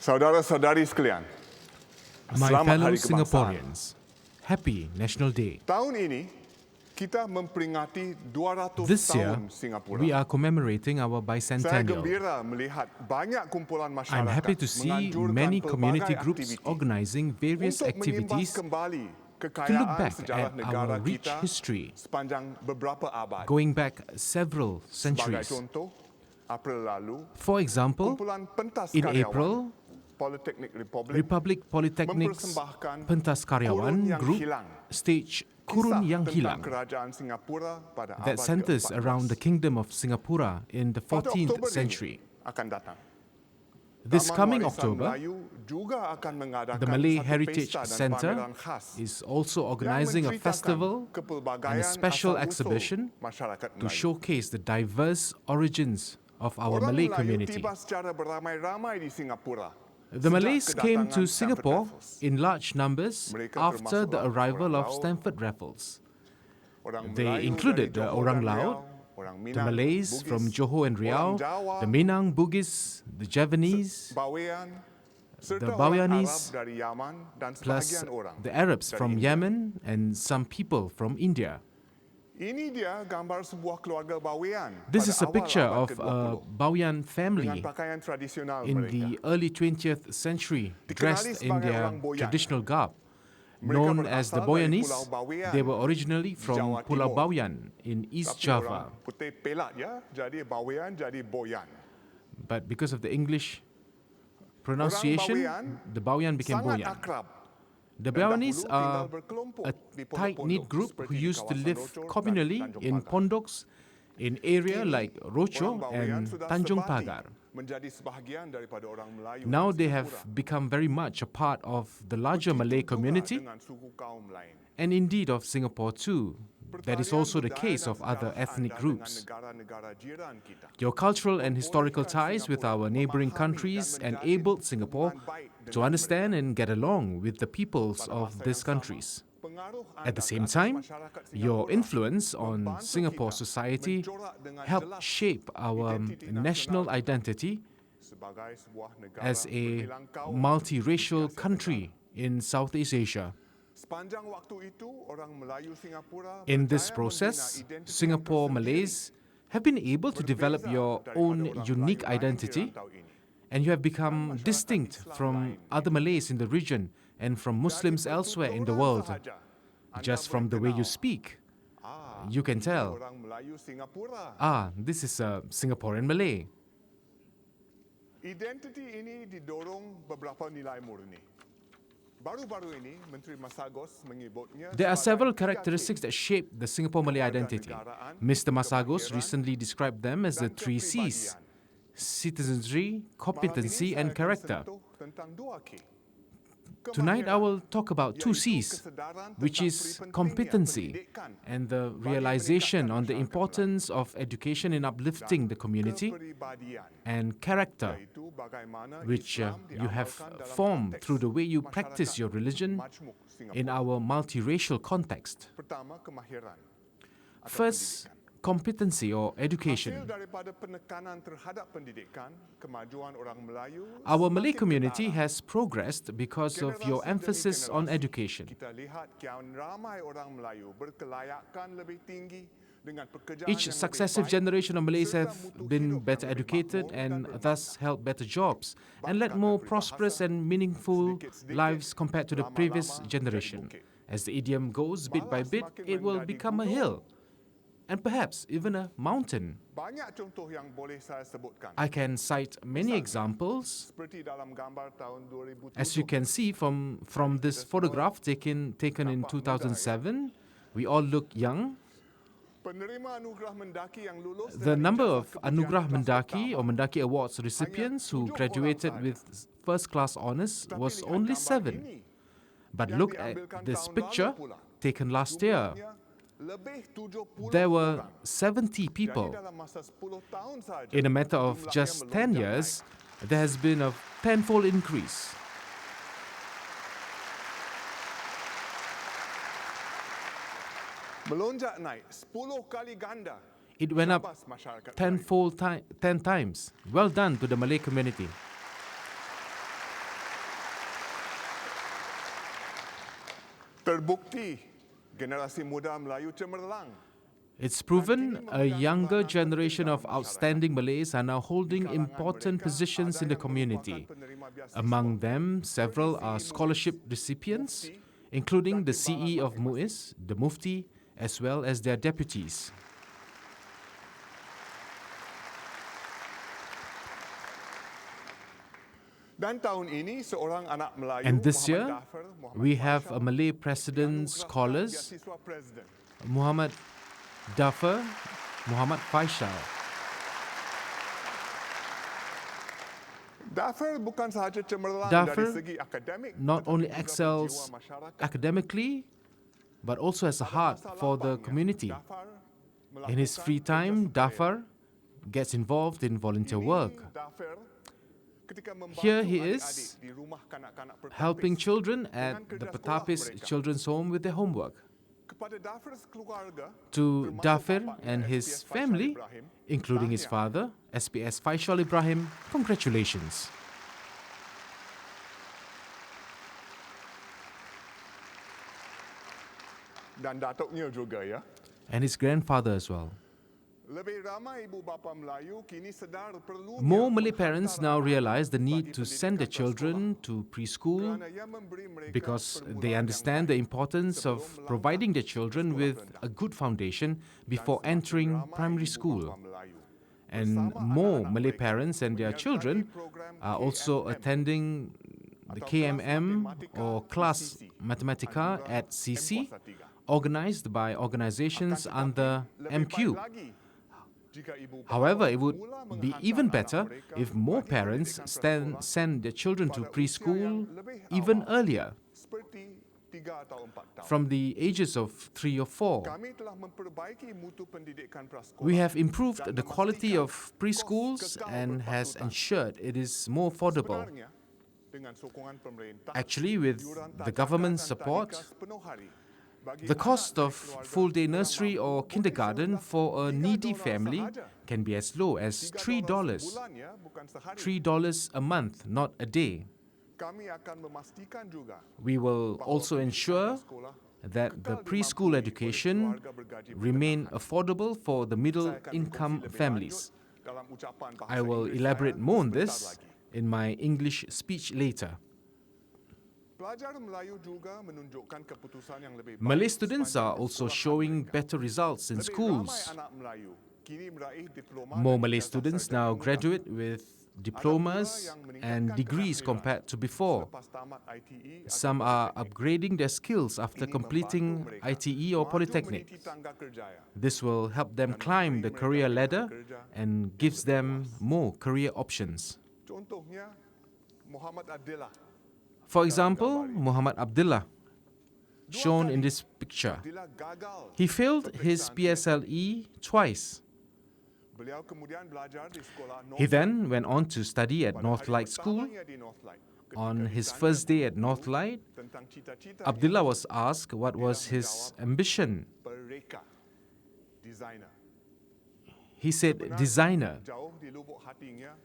Saudara-saudari sekalian, My selamat fellow Hari Kebangsaan. Singaporeans, happy National Day. Tahun ini, kita memperingati 200 This year, tahun Singapura. we are commemorating our Saya bicentennial. gembira melihat banyak kumpulan masyarakat I'm happy to see menganjurkan many pelbagai community groups aktiviti organizing various untuk menyimbas activities kembali to look kekayaan back sejarah at negara our rich kita history, sepanjang beberapa abad. going back several Sebagai centuries. contoh, April lalu, For example, kumpulan pentas in karyawan April, Politeknik Republic Polytechnic's mempersembahkan Pentas Kurun Karyawan Yang group Hilang, staged kisah Kurun Yang tentang Hilang kerajaan Singapura pada that abad centers ke-14. around the Kingdom of Singapura in the Pada 14th Oktober ini century. akan datang. This Taman coming Warisan October, Melayu juga akan mengadakan the Malay satu Heritage pesta dan Center pameran khas is also yang organizing a menceritakan festival kepelbagaian and a special asal-usul exhibition masyarakat to Melayu. showcase the diverse origins of our Orang Malay Melayu community. tiba secara beramai-ramai di Singapura. The sejak Malays came kedatangan to Stamford Singapore Raffles. in large numbers Mereka after the termasuklah arrival orang of Laut, Stamford Raffles. Orang They Melayu included dari Johor orang dan Laut, Riau, orang the Minang, Malays Bugis, from Johor and Riau, orang Jawa, the Minang, Bugis, the Javanese, Bawean, serta the orang Baweanese, Arab dari Yaman dan plus sebahagian orang the Arabs dari from India. Yemen and some people from India. Ini dia gambar sebuah keluarga Bawean This pada is a awal picture abad of a ke-20 Bawean dengan family pakaian tradisional in mereka. the early 20th century, Dikenali dressed in sebagai their orang Boyan. traditional garb. Mereka Known as the berasal dari Boyanese, Pulau Bawean, they were originally Jawa from Pulau Timur. Bawean in East Tapi Java. orang putih pelat ya, jadi Bawean jadi Boyan. But because of the English Orang pronunciation, Bawean the Bawean became sangat Boyan. akrab. The dan Baweanese dahulu tinggal are berkelompok a di tight-knit pondok-pondok group who seperti di used to kawasan live Rochor dan communally Tanjung in Pagar. pondoks in area Kini, like Rochor orang Bawean and sudah Tanjung sebati Pagar. menjadi sebahagian daripada orang Melayu Now dan they have Singapura. become very much a part of the larger Begitu Malay juga community dengan suku kaum lain. and indeed of Singapore too. That is Pertalian also the budaya case dan of other sejarah ethnic anda groups. dengan negara-negara jiran kita Your cultural and historical membolehkan ties with Singapura our neighboring memahami countries dan menjalin enabled Singapore hubungan baik to dengan understand mereka. and get along with the peoples Pada of masa these yang countries. sama, pengaruh At the anda same ke atas time, masyarakat your Singapura influence on membantu Singapore kita society mencorak dengan helped jelas shape our identiti national kita identity sebagai sebuah negara as a berbilang kaum multiracial di Asia country in Southeast Asia. Tenggara. Sepanjang waktu itu, orang Melayu Singapura In this berjaya process, membina identiti yang Singapore tersendiri, Malays have been able to develop berbeza your daripada own orang unique Melayu lain di identity, rantau ini. and you have become masyarakat distinct Islam from lain other Malays in the region and from Muslims Dari elsewhere in the pertuturan world. sahaja, anda Just from boleh the way you kenal, speak, you can itu tell, orang Melayu Singapura. this is a Singaporean Malay. Identiti ini didorong beberapa nilai murni. Baru-baru ini, Menteri Masagos menyebutnya There are several sebagai 3C. characteristics that shape the Singapore Malay identity. Mr. Masagos recently described them as the dan three Cs: kepribadian. citizenry, Malam competency, ini and saya akan character. sentuh tentang 2K. Tonight I Kemahiran, will talk about two yaitu Cs, kesedaran which tentang is pentingnya competency pendidikan and the bagi realization meningkatkan on the masyarakat importance of education in uplifting the community, kepribadian, and character, yaitu bagaimana which Islam you have diamalkan dalam formed konteks through the way you masyarakat practice your religion majmuk Singapura. in our multiracial context. Pertama, kemahiran atau First, pendidikan. competency or Hasil education. daripada penekanan terhadap pendidikan, kemajuan orang Melayu Our Malay semakin community ketara. has progressed because of your Generasi demi emphasis on generasi, education. Kita lihat kian ramai orang Melayu berkelayakan lebih tinggi dengan pekerjaan Each yang successive lebih baik, generation of Malays serta have mutu been hidup better yang lebih educated makmur and dan thus bermakna. held better jobs and led Bangga more dan prosperous peribahasa, and meaningful sedikit-sedikit, lives compared to the previous lama-lama generation. menjadi bukit. As the idiom goes, bit by Malah bit, semakin it will menjadi become a gunung. hill and perhaps even a mountain. Banyak contoh yang boleh saya sebutkan. I can cite many Misalnya, examples. Seperti dalam gambar tahun 2007. As you can see from this photograph taken in 2007, we all look young. Penerima anugerah Mendaki yang lulus The dari number ijazah of kepujian Anugerah kelas Mendaki or pertama, Mendaki Awards recipients who 7 orang graduated sahaja. with first class honors Tapi was lihat only gambar 7. ini, But yang look at diambilkan this tahun picture lalu pula. taken last year. Jumlahnya lebih 70 There were orang. 70 Jadi people. dalam masa 10 tahun sahaja, In a matter of jumlahnya just 10 melonjak years, naik. there has been a tenfold increase. Melonjak naik 10 kali ganda. It went up Syabas masyarakat Melayu. tenfold 10 times. Well done to the Malay community. Terbukti generasi muda Melayu cemerlang. It's proven a younger generation of outstanding Malays are now holding important positions in the community. Among them, several are scholarship recipients, including the CE of MUIS, the Mufti, as well as their deputies. Dan tahun ini seorang anak Melayu And this Muhammad year, Dafar Muhammad we have Faisal a Malay president dianugerahkan scholars, beasiswa presiden. Muhammad Dafar Muhammad Faisal. Dafar bukan sahaja cemerlang Dafar dari segi akademik, not tetapi only juga excels berjiwa masyarakat. academically, but also has a heart Masa for the lapangnya, community. Dafar In his melakukan free kerja time, sukarela. Dafar gets involved in volunteer Ini work, Dafar ketika membantu Here he adik-adik is, di rumah kanak-kanak Pertapis. helping children dengan at the kerja sekolah Pertapis mereka. Children's Home with their homework. Kepada Dafar keluarga, To termasuk Dafir bapaknya, and his SPS Faisal family, Ibrahim, including his tahniah. father, SPS Faisal Ibrahim, congratulations. Dan datuknya juga ya. And his grandfather as well. Lebih ramai ibu bapa Melayu kini sedar perlunya More Malay parents now penghantaran realize the bagi need to send their pendidikan children prasekolah to preschool kerana ia memberi mereka because permulaan they yang understand the baik importance of sebelum providing their melangkah children ke sekolah with rendah. a good foundation Dan before semakin entering ramai primary ibu school. bapa Melayu And bersama more anak-anak Malay mereka parents and their menyertai children program are also KMM attending the atau kelas KMM matematika or di class CC, Matematica anjura at CC, M-3. organized by Akan organizations tetapi, under lebih baik MQ. lagi jika ibu bapa However, it would mula be menghantar even anak better mereka if more bagi parents pendidikan prasekolah send their children to pada usia preschool yang lebih even awal, earlier, seperti 3 atau 4 tahun. from the ages of 3 or 4. Kami telah memperbaiki mutu pendidikan prasekolah. We have improved dan the quality memastikan of kos preschools kekal and has berpatutan. ensured it is more affordable. Sebenarnya, dengan sokongan pemerintah, Actually, with iuran the tajakan government dan support, tadika sepenuh hari bagi the anak cost dari of keluarga full-day kurang nursery mampu or boleh kindergarten serendah for a needy $3 family sahaja. can be as low as $3 $3. sebulan ya, bukan sehari. $3 a month, not a day. Kami akan memastikan juga We will bahawa also pendidikan ensure prasekolah that the kekal preschool dimampuni oleh education keluarga bergaji remain menengah. affordable for the Saya middle akan income berkongsi lebih families. lanjut dalam ucapan bahasa I will Inggeris elaborate saya more on sebentar this lagi. in my English speech later. Pelajar Melayu juga menunjukkan keputusan yang lebih baik Malay students sepanjang are also persekolahan showing mereka. better results in Lebih ramai schools. anak Melayu kini meraih diploma More dan Malay ijazah students sarjana now muda. graduate with diplomas and degrees compared to before. Selepas tamat ITE atau Some are politeknik. upgrading their skills after Ini completing membantu mereka ITE or maju polytechnic. meniti tangga kerjaya This will help them dan climb memberi the mereka career pilihan ladder kerja and yang gives lebih them luas. more career options. Contohnya Muhammad Abdillah. For example, Muhammad Abdullah, Dua shown in kali this picture. Abdillah gagal. He failed his peperiksaan PSLE twice. Beliau kemudian belajar di sekolah He Northlight. then went on to study at Pada hari Northlight School. pertamanya di Northlight, ketika On his ditanya first day at guru Northlight, tentang cita-citanya, Abdullah was asked what was his ambition. Pereka, designer. He said, Sebenarnya, designer. jauh di lubuk hatinya,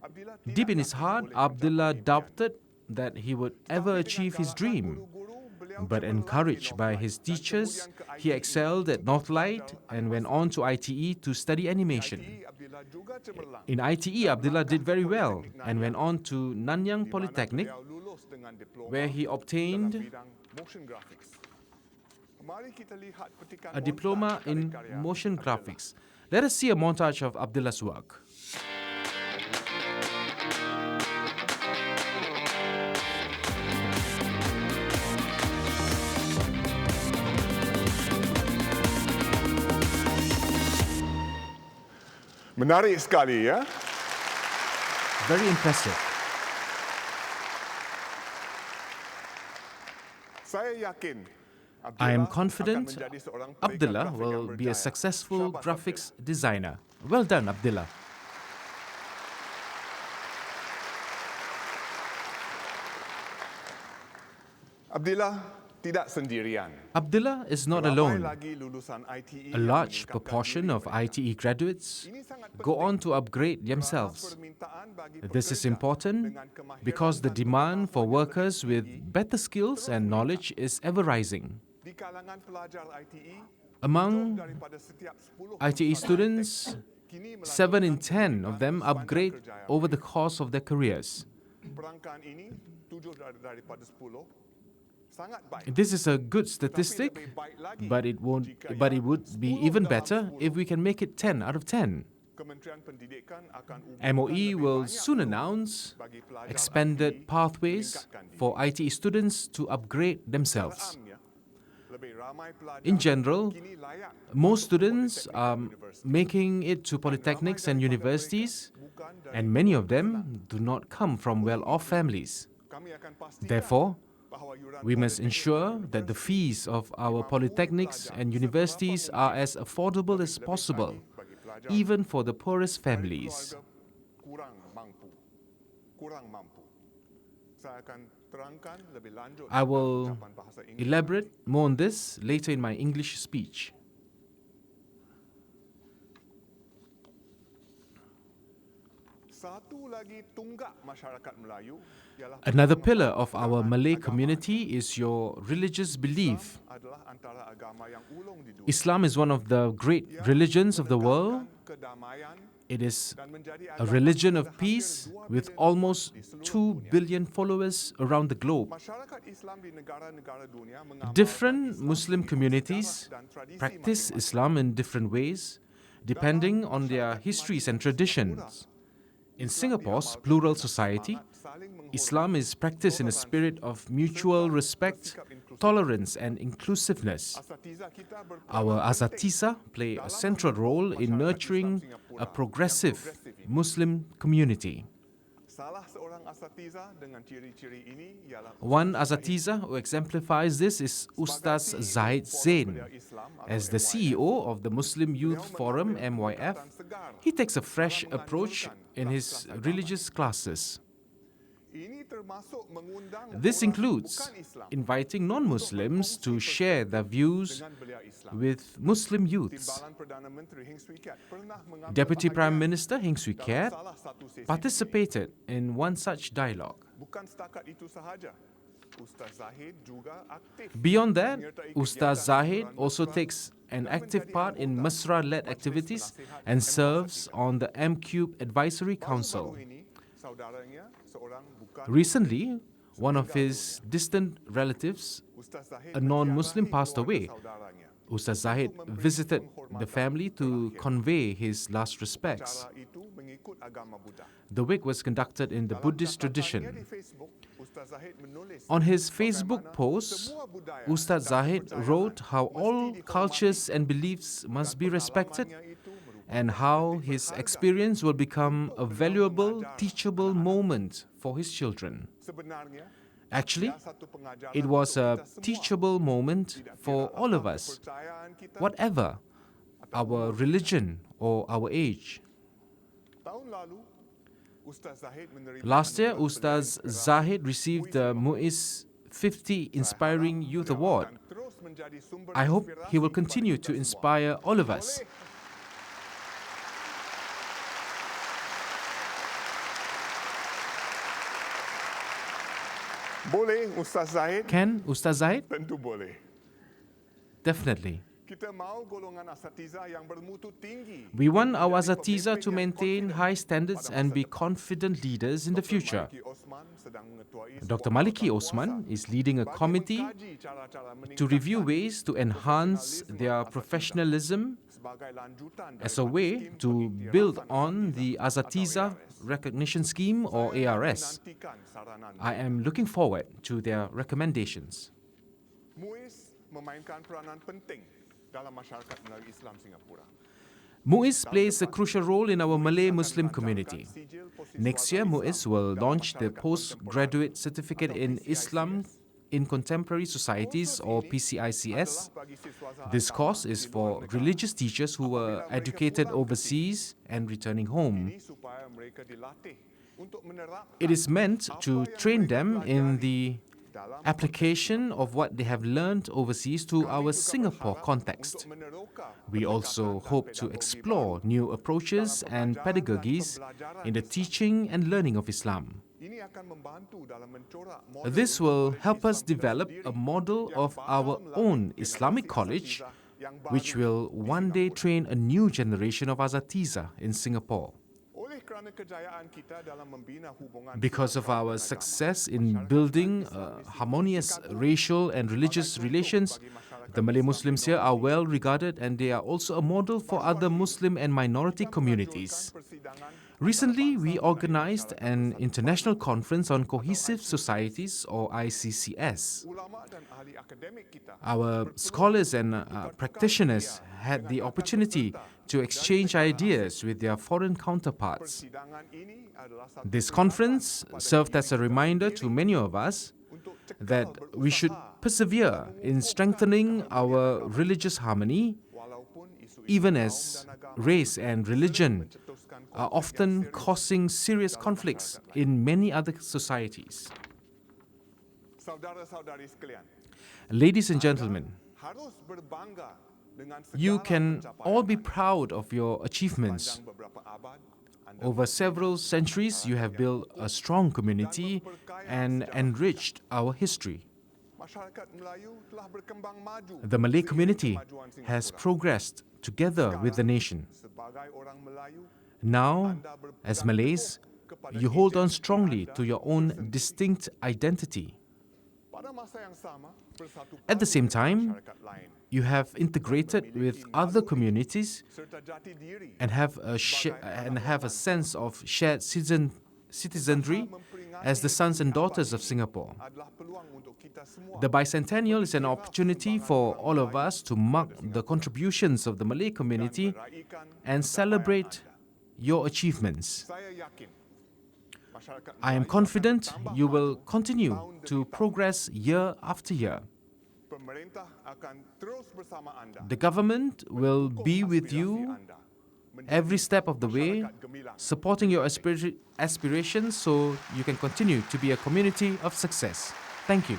Abdillah Deep in tidak his yakin heart, boleh mencapai Abdullah impiannya. doubted that he would ever Tetapi achieve dengan his galakan dream. guru-guru, beliau But cemerlang di encouraged by Northlight his dan teachers, kemudian ke he ITE excelled at untuk Northlight belajar and went animasi. on to ITE to study Di animation. ITE, Abdillah juga cemerlang. In ITE, Dan Abdullah did melangkah ke very well Politeknik and went Nanyang, on to Nanyang di mana Polytechnic, beliau lulus dengan diploma where he dalam obtained bidang motion graphics. Mari kita lihat petikan a diploma montaj in karya-karya motion Abdillah. graphics. Let us see a montage of Abdullah's work. Menarik sekali ya. Very impressive. Saya yakin I am Abdillah confident akan menjadi seorang pelita Abdullah grafik yang will be a berjaya. successful Syabas, graphics designer. Well done, Abdullah. Abdillah, tidak sendirian. Abdullah is not Ramai alone. lagi lulusan ITE A yang large meningkatkan proportion diri of mereka. ITE graduates Ini sangat go penting on to upgrade kerana themselves. permintaan bagi This is pekerja important dengan kemahiran because the dan demand for pengetahuan yang workers lebih with tinggi better skills and knowledge is ever rising. di kalangan pelajar ITE. Among 7 daripada setiap 10 ITE lulusan students, high-tech kini 7 in melanjutkan 10 of pendidikan them sepanjang upgrade kerjaya over the mereka. course of their careers. Perangkaan ini 7 daripada 10 sangat baik. This is a good Tapi statistic, lebih baik lagi but it would be 10 even dalam better 10. if we can make it 10 out of 10. Kementerian Pendidikan akan MOE lebih will banyak soon peluang announce bagi pelajar expanded ITE pathways meningkatkan diri. for ITE students to upgrade Secara themselves. amnya, lebih ramai pelajar In general, kini layak most masuk ke students politeknik are dan universiti. making it to Dan polytechnics ramai and daripada universities, mereka bukan dari and many of keluarga senang. them do not come from well-off families. Kami akan pastikan Therefore, bahawa yuran we must politeknik ensure dan that the universiti fees of our dimampu polytechnics pelajar and seberapa universities mungkin are as affordable bagi as lebih possible, lagi bagi pelajar even for the poorest dari families. keluarga kurang mampu. Saya akan terangkan lebih lanjut I dalam will ucapan bahasa Inggeris. elaborate more on this later in my English speech. Satu lagi tunggak masyarakat Melayu ialah Another pillar persamaan of our pandangan Malay agama. community is your religious belief. Islam adalah antara agama yang ulung di dunia. Islam is one of the great Ia religions of the world. menegakkan kedamaian It is dan menjadi a agama religion kepada of hampir peace 2 with bilion almost umat di seluruh 2 dunia. billion followers around the globe. Masyarakat Islam di negara-negara dunia mengamalkan Different Islam Muslim mengikut communities sejarah dan tradisi practice masing-masing. Islam in different ways, depending on their histories and traditions. In Singapore's plural society, Islam is practiced in a spirit of mutual respect, tolerance, and inclusiveness. Our Asatisa play a central role in nurturing a progressive Muslim community. Salah seorang asatiza dengan ciri-ciri ini ialah One Asatiza who exemplifies this is Ustaz Zahid Zain. As the CEO of the Muslim Youth Forum MYF, he takes a fresh approach in his religious classes. Ini termasuk mengundang This orang includes bukan Islam inviting non-Muslims to share their views dengan belia Islam. with Muslim youths. Timbalan Perdana Menteri Heng Swee Keat pernah mengambil Deputy Prime bahagian Minister Heng Swee dalam Keat salah satu sesi participated in one such dialogue. ini. Bukan setakat itu sahaja. Ustaz Zahid juga aktif Beyond that, menyertai Ustaz kegiatan Zahid hiburan also Mesra takes an dan active menjadi part in anggota Mesra-led Majlis activities Penasihat and MH serves Ketiga. on the M-Cube Advisory Council. Baru-baru ini, saudaranya seorang bukan Recently, one of his distant relatives, Ustaz Zahid a non-Muslim, menziarahi passed keluarga away. saudaranya. Ustaz Zahid visited the family to convey his last respects. Cara itu mengikut agama Buddha. The wake was conducted in the Dalam Buddhist catatannya tradition. di Facebook, Ustaz Zahid menulis On his Facebook bagaimana post, semua budaya Ustaz dan Zahid kepercayaan wrote how mesti all dihormati cultures and beliefs must dan be respected pengalamannya itu merupakan and how detik his berharga. experience will become a untuk valuable, mengajar teachable anak-anak. moment for his children. Sebenarnya, Actually, ia satu pengajaran it was untuk a kita semua. teachable moment Tidak for kira all of apa us, kepercayaan kita whatever atau our umur. religion or our age. Tahun lalu, Ustaz Zahid menerima Last year, anugerah Ustaz Pelayan Kerah Zahid received the Muiz 50 Inspiring Saya harap Youth beliau Award. akan terus menjadi sumber I hope he will inspirasi continue kepada to kita semua. inspire all of us. Boleh Ustaz Zahid? Can Ustaz Zahid? Tentu boleh. Definitely. Kita mahu golongan asatiza yang bermutu tinggi. We want our Menjadi Asatiza to pemimpin yang maintain confident high standards pada and masa be depan. confident leaders in the Dr. future. Maliki Osman sedang mengetuai Dr. sebuah Maliki tawaran Osman kuasa is leading a bagi committee mengkaji cara-cara to review meningkatkan ways to enhance their asatiza professionalism sebagai lanjutan as a daripada way skim to build pengiktirafan on asatiza the atau Asatiza ARS. Recognition Scheme or Saya ARS. menantikan saranan I am looking forward to their recommendations. MUIS memainkan peranan penting dalam masyarakat Melayu Islam Singapura. MUIS plays a crucial role in our Malay Muslim community. Next year, MUIS will launch the Postgraduate Certificate in Islam in Contemporary Societies or PCICS. This course is for religious teachers who were educated overseas and returning home. Supaya mereka dilatih untuk menerapkan It is meant to train them in the application of what they have learned overseas to our Singapore context. We also hope to explore new approaches and pedagogies in the teaching and learning of Islam. This will help us develop a model of our own Islamic college, which will one day train a new generation of Asatiza in Singapore. Because of our success in building harmonious racial and religious relations, the Malay Muslims here are well regarded, and they are also a model for other Muslim and minority communities. Recently, we organized an international conference on cohesive societies, or ICCS. Our scholars and practitioners had the opportunity to exchange ideas with their foreign counterparts. This conference served as a reminder to many of us that we should persevere in strengthening our religious harmony, even as race and religion are often causing serious conflicts in many other societies. Ladies and gentlemen, you can all be proud of your achievements. Over several centuries, you have built a strong community and enriched our history. The Malay community has progressed together with the nation. Now, as Malays, you hold on strongly to your own distinct identity. At the same time, you have integrated with other communities and have a sense of shared citizenry as the sons and daughters of Singapore. The bicentennial is an opportunity for all of us to mark the contributions of the Malay community and celebrate your achievements. I am confident you will continue to progress year after year. The government will be with you every step of the way, supporting your aspirations so you can continue to be a community of success. Thank you.